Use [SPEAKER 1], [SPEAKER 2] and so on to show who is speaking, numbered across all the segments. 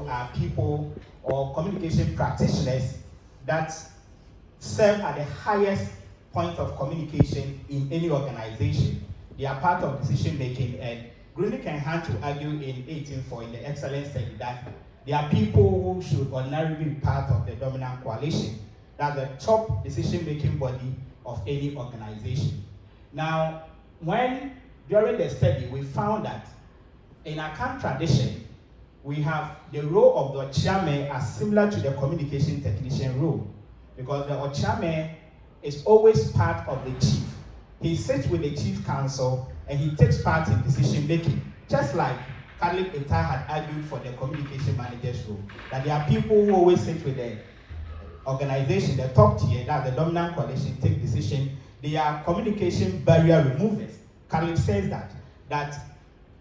[SPEAKER 1] role are people or communication practitioners that serve at the highest point of communication in any organization. They are part of decision making, and Grunick and Hunt to argue in 1804 in the excellent study that there are people who should ordinarily be part of the dominant coalition. That's the top decision making body of any organization. Now, during the study, we found that in Akan tradition, we have the role of the Ochiame as similar to the communication technician role, because the Ochiame is always part of the chief. He sits with the chief council and he takes part in decision making, just like Caleb Etar had argued for the communication manager's role, that there are people who always sit with the organization, the top tier, that the dominant coalition, take decision. They are communication barrier removers. Caleb says that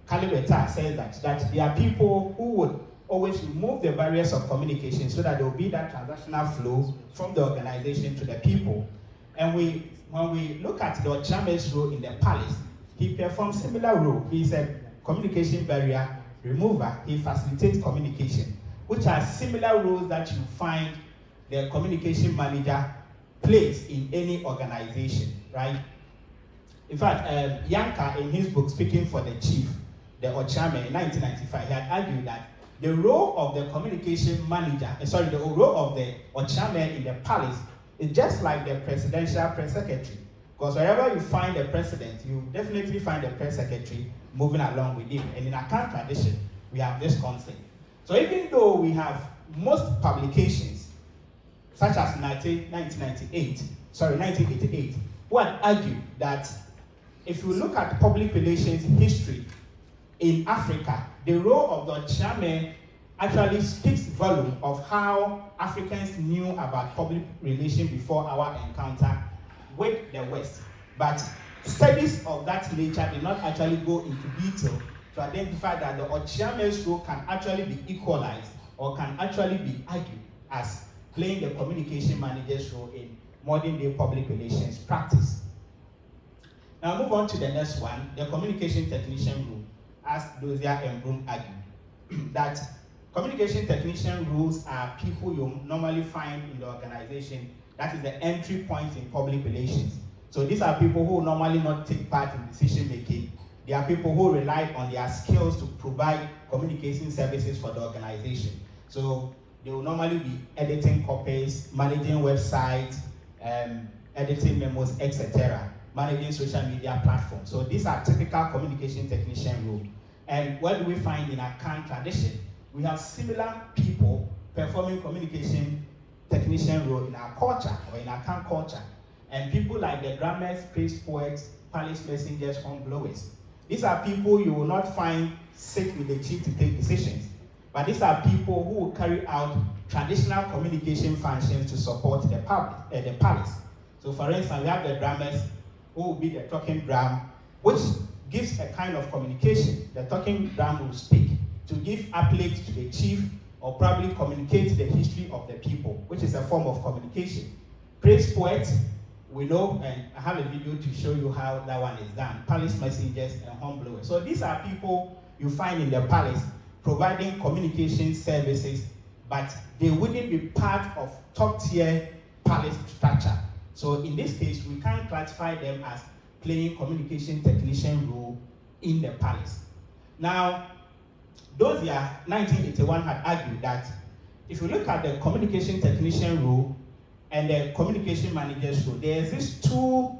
[SPEAKER 1] Caleb Etar says that there are people who would always remove the barriers of communication so that there will be that transactional flow from the organization to the people. And when we look at the Ochiame's role in the palace, he performs similar role. He's a communication barrier remover. He facilitates communication, which are similar roles that you find the communication manager plays in any organization, right? In fact, Yanka, in his book, Speaking for the Chief, the Ochiame, in 1995, he had argued that the role of the communication manager, the role of the Ochiame in the palace is just like the presidential press secretary. Because wherever you find the president, you definitely find the press secretary moving along with him. And in our current tradition, we have this concept. So even though we have most publications, such as 1988, who had argued that if you look at public relations history in Africa, the role of the Ochiame actually speaks volume of how Africans knew about public relations before our encounter with the West. But studies of that nature did not actually go into detail to identify that the Ochiame's role can actually be equalized or can actually be argued as playing the communication manager's role in modern day public relations practice. Now move on to the next one, the communication technician role, as Dozier and Broom argue. That communication technician roles are people you normally find in the organization. That is the entry point in public relations. So these are people who normally not take part in decision making. They are people who rely on their skills to provide communication services for the organization. So they will normally be editing copies, managing websites, editing memos, etc., managing social media platforms. So these are typical communication technician roles. And what do we find in our Akan tradition? We have similar people performing communication technician role in our culture or in our Akan culture. And people like the drummers, praise poets, palace messengers, hornblowers. These are people you will not find sit with the chief to take decisions. But these are people who will carry out traditional communication functions to support the palace. So for instance, we have the drummers who will be the talking drum, which gives a kind of communication. The talking drum will speak to give updates to the chief or probably communicate the history of the people, which is a form of communication. Praise poets, we know, and I have a video to show you how that one is done. Palace messengers and hornblowers. So these are people you find in the palace providing communication services, but they wouldn't be part of top tier palace structure. So in this case, we can't classify them as playing communication technician role in the palace. Now, Dozier, 1981, had argued that if you look at the communication technician role and the communication manager's role, there exist two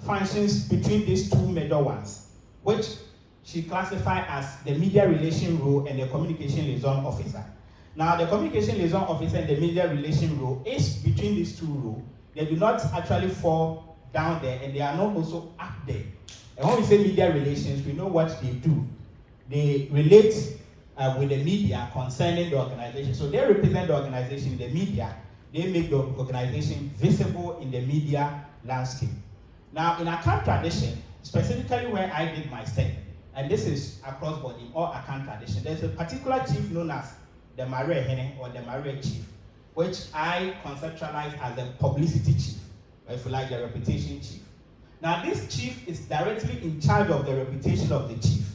[SPEAKER 1] functions between these two major ones, which she classified as the media relation role and the communication liaison officer. Now, the communication liaison officer and the media relation role is between these two roles. They do not actually fall down there, and they are not also up there. And when we say media relations, we know what they do. They relate with the media concerning the organization. So they represent the organization in the media. They make the organization visible in the media landscape. Now, in Akan tradition, specifically where I did my study, and this is across board in all Akan tradition, there's a particular chief known as the Maria Hene or the Maria chief, which I conceptualize as the publicity chief, or if you like, the reputation chief. Now, this chief is directly in charge of the reputation of the chief.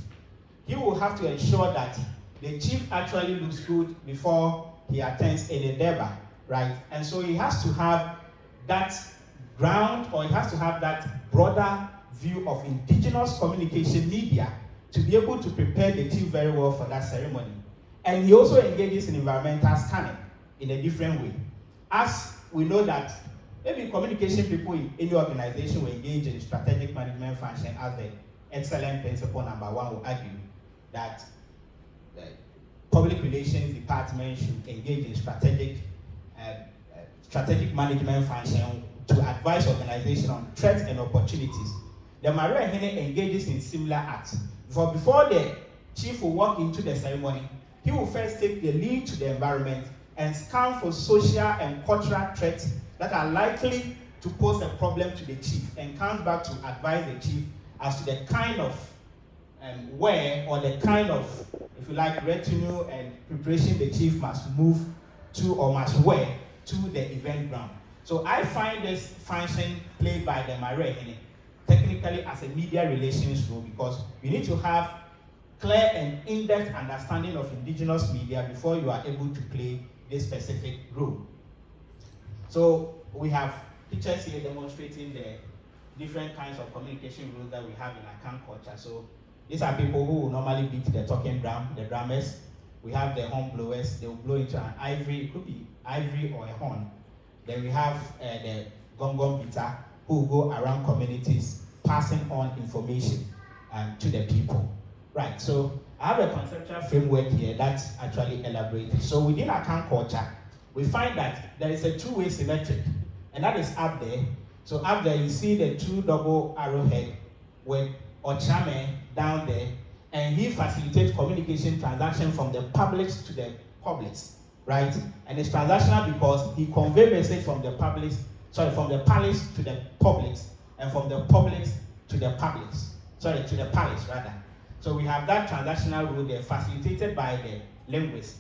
[SPEAKER 1] He will have to ensure that the chief actually looks good before he attends any Deba, right? And so he has to have that ground, or he has to have that broader view of indigenous communication media to be able to prepare the chief very well for that ceremony. And he also engages in environmental scanning in a different way. As we know that maybe communication people in any organization will engage in strategic management function, as the excellent principle number 1 will argue that the public relations department should engage in strategic management function to advise organization on threats and opportunities. The Maria Hene engages in similar acts. Before the chief will walk into the ceremony, he will first take the lead to the environment and scan for social and cultural threats that are likely to pose a problem to the chief, and comes back to advise the chief as to the kind of where, or the kind of, if you like, retinue and preparation the chief must move to or must wear to the event ground. So I find this function played by the Marehene technically as a media relations role, because you need to have clear and in-depth understanding of indigenous media before you are able to play this specific role. So we have pictures here demonstrating the different kinds of communication rules that we have in Akan culture. So these are people who will normally beat the talking drum, the drummers. We have the horn blowers. They will blow into an ivory, it could be ivory or a horn. Then we have the gong beater, who will go around communities passing on information to the people. Right, so I have a conceptual framework here that's actually elaborated. So within Akan culture, we find that there is a two-way symmetric, and that is up there. So up there, you see the two double arrowhead with Ochame down there, and he facilitates communication transaction from the publics to the publics, right? And it's transactional because he conveys message from the publics, from the palace to the publics, and from the publics to the publics, to the palace rather. So we have that transactional rule there facilitated by the linguist.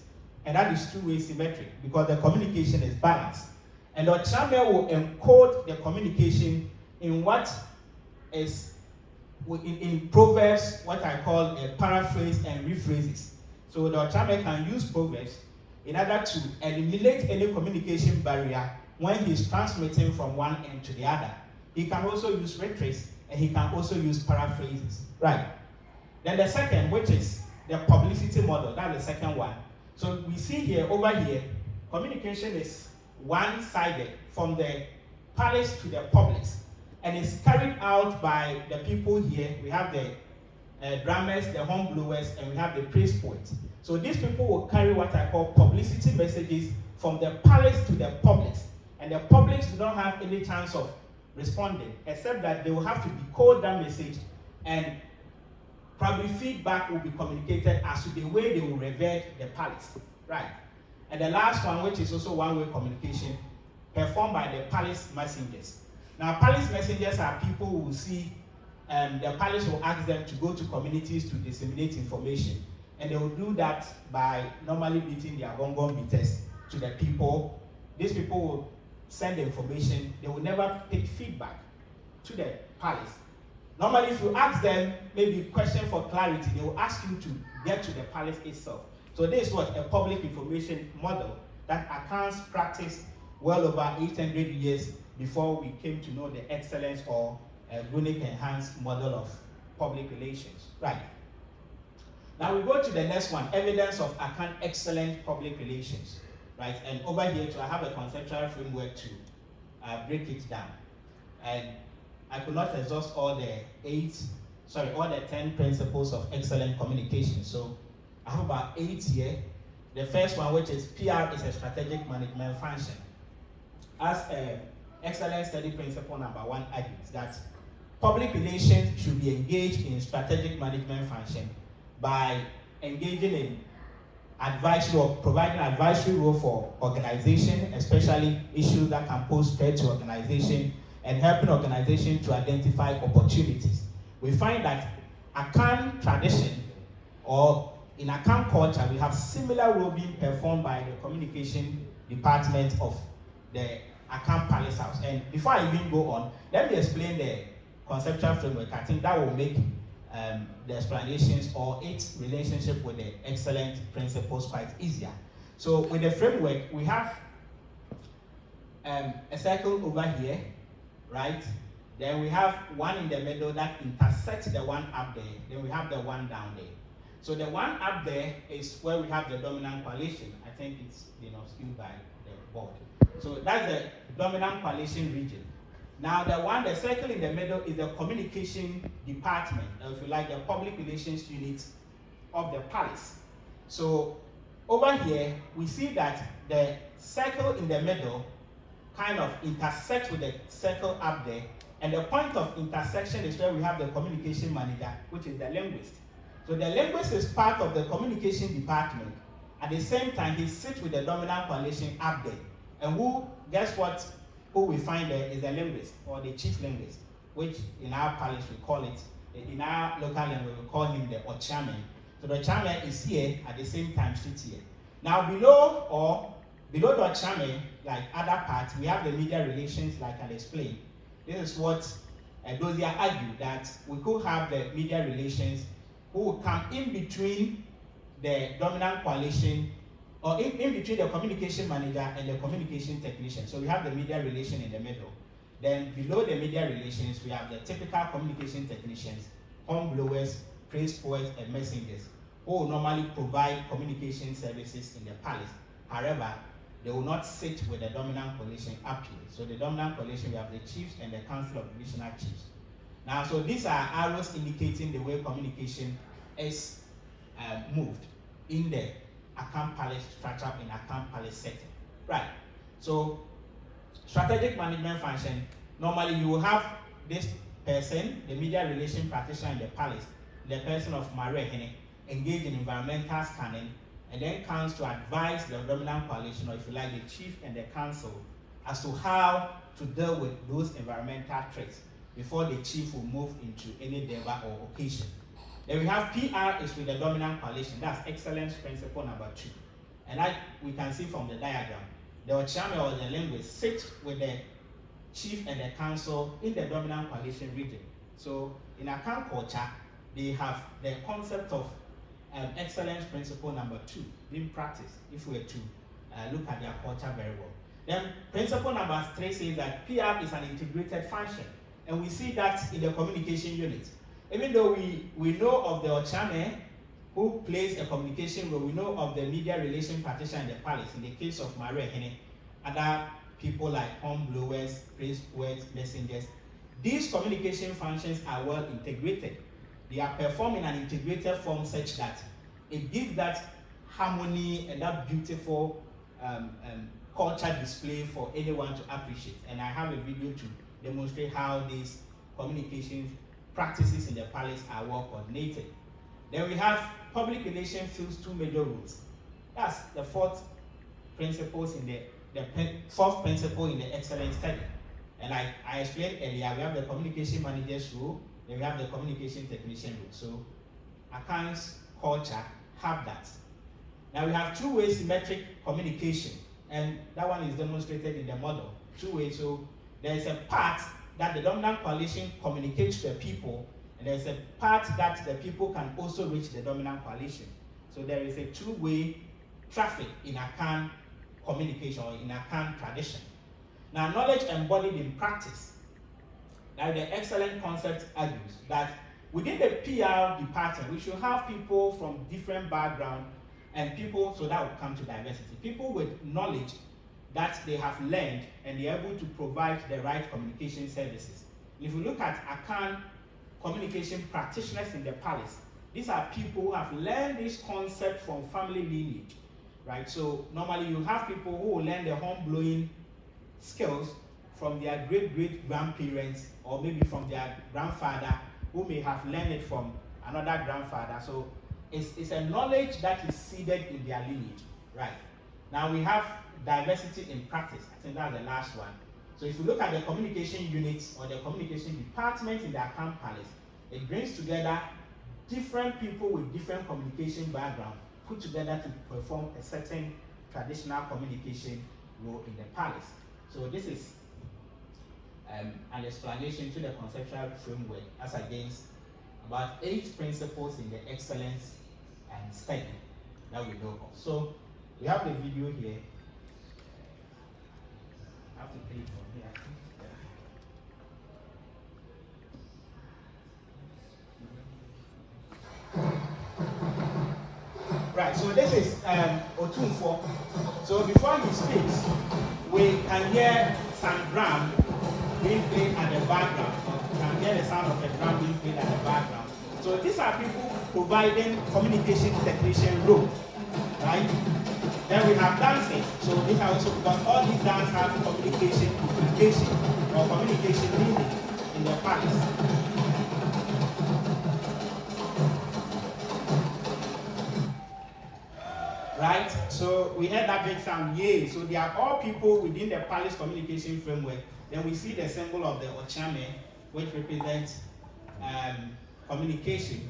[SPEAKER 1] And that is two-way symmetric because the communication is balanced. And the Ochame will encode the communication in what is in proverbs, what I call a paraphrase and rephrases. So the Ochame can use proverbs in order to eliminate any communication barrier when he's transmitting from one end to the other. He can also use rhetorics, and he can also use paraphrases. Right. Then the second, which is the publicity model, that's the second one. So we see here, over here, communication is one-sided from the palace to the publics, and it's carried out by the people here. We have the drummers, the horn blowers, and we have the praise poets. So these people will carry what I call publicity messages from the palace to the publics, and the publics do not have any chance of responding, except that they will have to decode that message, and probably feedback will be communicated as to the way they will revert the palace, right? And the last one, which is also one-way communication, performed by the palace messengers. Now, palace messengers are people who will see, the palace will ask them to go to communities to disseminate information. And they will do that by normally beating their gong beaters to the people. These people will send the information. They will never take feedback to the palace. Normally, if you ask them maybe a question for clarity, they will ask you to get to the palace itself. So this is what a public information model that Akan's practiced well over 800 years before we came to know the excellence or runic enhanced model of public relations. Right. Now we go to the next one, evidence of Akan excellent public relations. Right. And over here too, I have a conceptual framework to break it down. And I could not exhaust all the 10 principles of excellent communication. So I have about 8 here. The first one, which is PR, is a strategic management function. As excellent study principle number 1 argues that public relations should be engaged in strategic management function by engaging in advisory or providing advisory role for organization, especially issues that can pose threat to organization, and helping organizations to identify opportunities. We find that Akan tradition, or in Akan culture, we have similar role being performed by the communication department of the Akan Palace House. And before I even go on, let me explain the conceptual framework. I think that will make the explanations or its relationship with the excellent principles quite easier. So with the framework, we have a circle over here, right? Then we have one in the middle that intersects the one up there. Then we have the one down there. So the one up there is where we have the dominant coalition. I think it's skewed by the board. So that's the dominant coalition region. Now the circle in the middle is the communication department, or if you like, the public relations unit of the palace. So over here, we see that the circle in the middle kind of intersects with the circle up there, and the point of intersection is where we have the communication manager, which is the linguist. So the linguist is part of the communication department. At the same time, he sits with the dominant coalition up there. And who we find there is the linguist, or the chief linguist, which in our palace we call it, in our local language we call him the Ochame. So the Ochame is here, at the same time sits here. Now below the Ochame, like other parts, we have the media relations, like I explained. This is what Dozier argued, that we could have the media relations who will come in between the dominant coalition, or in between the communication manager and the communication technician. So we have the media relation in the middle. Then below the media relations, we have the typical communication technicians, hornblowers, praise poets, and messengers, who will normally provide communication services in the palace. However, they will not sit with the dominant coalition up here. So the dominant coalition, we have the chiefs and the council of divisional chiefs. Now, so these are arrows indicating the way communication is moved in the Akan Palace structure, in Akan Palace setting. Right. So strategic management function, normally you will have this person, the media relation practitioner in the palace, the person of Marehene, engaged in environmental scanning, and then comes to advise the dominant coalition, or if you like, the chief and the council, as to how to deal with those environmental threats before the chief will move into any endeavor or occasion. Then we have PR is with the dominant coalition. That's excellence principle number 2. And that we can see from the diagram. The Ochame, or the linguist, sits with the chief and the council in the dominant coalition region. So in Akan culture, they have the concept of excellence principle number 2 being practiced, if we were to look at their culture very well. Then principle number 3 says that PR is an integrated function. And we see that in the communication unit. Even though we know of the Ochame, who plays a communication role, we know of the media relation practitioner in the palace. In the case of Marehene, other people like hornblowers, praise poets, messengers. These communication functions are well integrated. They are performed in an integrated form such that it gives that harmony and that beautiful culture display for anyone to appreciate. And I have a video to demonstrate how these communication practices in the palace are well coordinated. Then we have public relations fills 2 major roles. That's the fourth principle in the fourth principle in the excellence study. And like I explained earlier, we have the communication manager's role, then we have the communication technician role. So Akan's culture have that. Now we have two-way symmetric communication, and that one is demonstrated in the model. Two-way, so there is a part that the dominant coalition communicates to the people, and there's a part that the people can also reach the dominant coalition. So there is a two-way traffic in Akan communication, or in Akan tradition. Now, knowledge embodied in practice. Now, the excellent concept argues that within the PR department, we should have people from different backgrounds, and people, so that will come to diversity. People with knowledge that they have learned, and they're able to provide the right communication services. If you look at Akan communication practitioners in the palace, these are people who have learned this concept from family lineage, right? So normally you have people who will learn the horn blowing skills from their great-great-grandparents, or maybe from their grandfather, who may have learned it from another grandfather. So it's a knowledge that is seeded in their lineage, right? Now we have diversity in practice. I think that's the last one. So if you look at the communication units or the communication department in the Akan Palace, it brings together different people with different communication background put together to perform a certain traditional communication role in the palace. So this is an explanation to the conceptual framework as against about 8 principles in the excellence and study that we know of. So we have the video here. I have to play it from here. Right, so this is Otunfo. So before he speaks, we can hear some drum being played at the background. We can hear the sound of a drum being played at the background. So these are people providing communication technician role, right? Then we have dancing. So these are also, because all these dances have communication implication or communication meaning in the palace. Right? So we heard that big sound, yay. So they are all people within the palace communication framework. Then we see the symbol of the Ochame, which represents communication,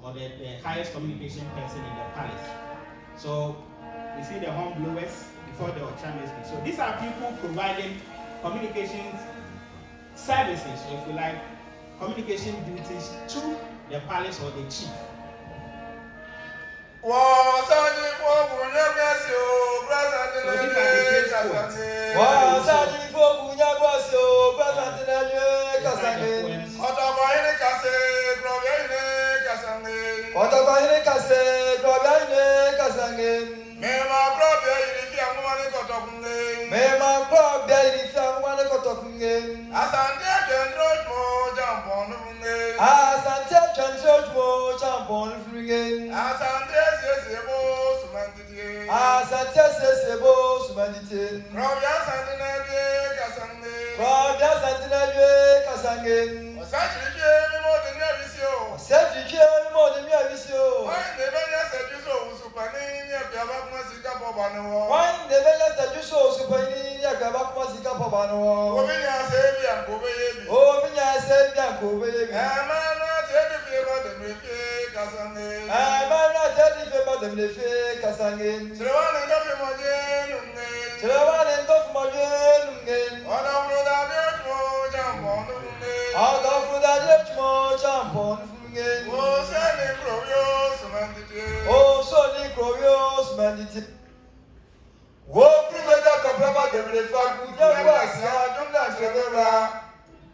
[SPEAKER 1] or the highest communication person in the palace. So we see the horn blowers before the Ochame speaks. So these are people providing communication services, so if you like, communication duties to the palace or the chief.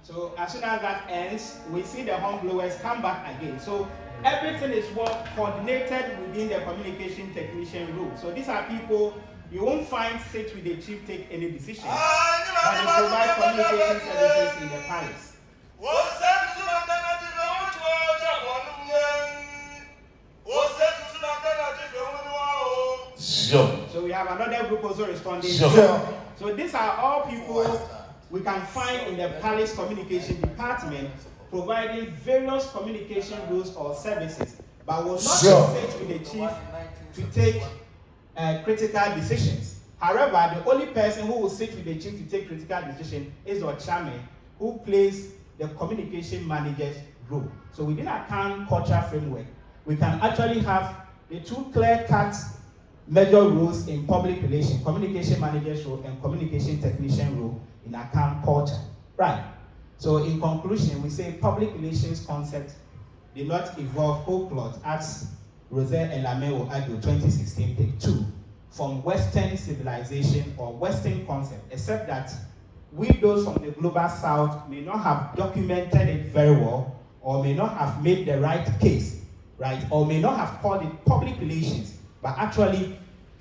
[SPEAKER 1] So as soon as that ends, we see the horn blowers come back again. So everything is what coordinated within the communication technician role. So these are people you won't find sit with the chief take any decision, but they provide communication services in the palace.
[SPEAKER 2] Sure.
[SPEAKER 1] So we have another group also responding.
[SPEAKER 2] Sure.
[SPEAKER 1] So these are all people we can find in the palace communication department providing various communication rules or services, but will not sit with the chief to take critical decisions. However, the only person who will sit with the chief to take critical decision is the Ochame, who plays the communication manager's role. So within Akan culture framework, we can actually have the two clear-cut major roles in public relations: communication manager's role and communication technician role in Akan culture. Right. So in conclusion, we say public relations concept did not evolve whole cloth, as Rosé and Lamé will argue 2016 take 2 from Western civilization or Western concept, except that we those from the global south may not have documented it very well, or may not have made the right case, right? Or may not have called it public relations, but actually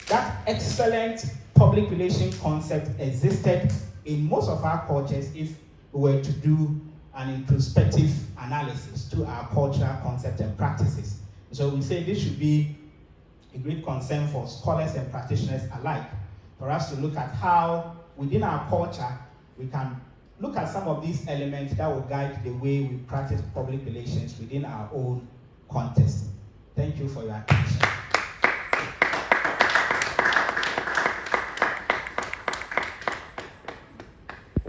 [SPEAKER 1] that excellent public relations concept existed in most of our cultures if we were to do an introspective analysis to our cultural concepts and practices. So we say this should be a great concern for scholars and practitioners alike, for us to look at how within our culture we can look at some of these elements that will guide the way we practice public relations within our own context. Thank you for your attention.